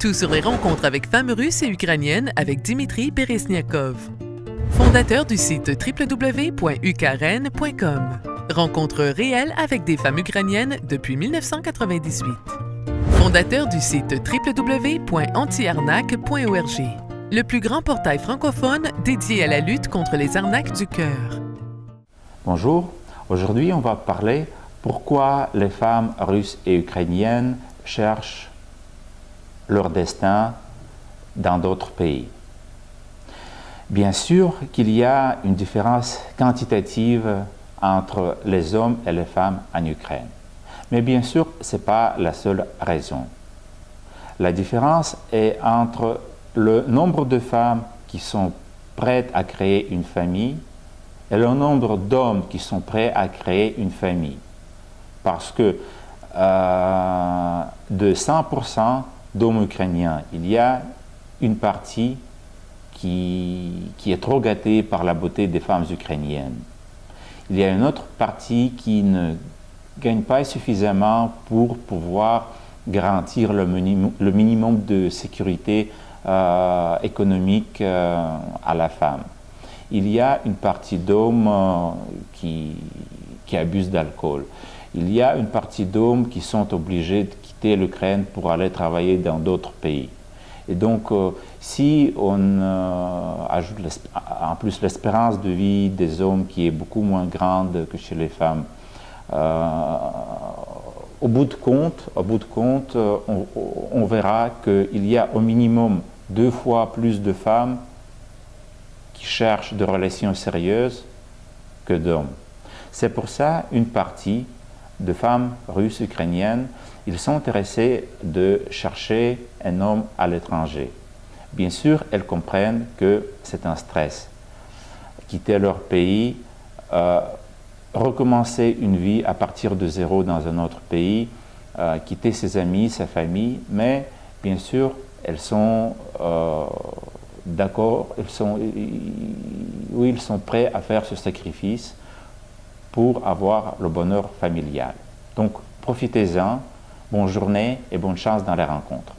Tout sur les rencontres avec femmes russes et ukrainiennes avec Dimitri Beresniakov, fondateur du site www.ukren.com. Rencontres réelles avec des femmes ukrainiennes depuis 1998. Fondateur du site www.antiarnaque.org, le plus grand portail francophone dédié à la lutte contre les arnaques du cœur. Bonjour, aujourd'hui on va parler pourquoi les femmes russes et ukrainiennes cherchent leur destin dans d'autres pays. Bien sûr qu'il y a une différence quantitative entre les hommes et les femmes en Ukraine. Mais bien sûr, ce n'est pas la seule raison. La différence est entre le nombre de femmes qui sont prêtes à créer une famille et le nombre d'hommes qui sont prêts à créer une famille. Parce que de 100% d'hommes ukrainiens, il y a une partie qui est trop gâtée par la beauté des femmes ukrainiennes. Il y a une autre partie qui ne gagne pas suffisamment pour pouvoir garantir le minimum de sécurité économique à la femme. Il y a une partie d'hommes qui abusent d'alcool. Il y a une partie d'hommes qui sont obligés de quitter l'Ukraine pour aller travailler dans d'autres pays. Et donc, si on ajoute en plus l'espérance de vie des hommes qui est beaucoup moins grande que chez les femmes, au bout de compte, on verra qu'il y a au minimum 2 fois plus de femmes qui cherchent des relations sérieuses que d'hommes. C'est pour ça une partie de femmes russes ukrainiennes, ils sont intéressés de chercher un homme à l'étranger. Bien sûr, elles comprennent que c'est un stress. Quitter leur pays, recommencer une vie à partir de zéro dans un autre pays, quitter ses amis, sa famille, mais bien sûr, elles sont d'accord, ils sont prêts à faire ce sacrifice pour avoir le bonheur familial. Donc, profitez-en, bonne journée et bonne chance dans les rencontres.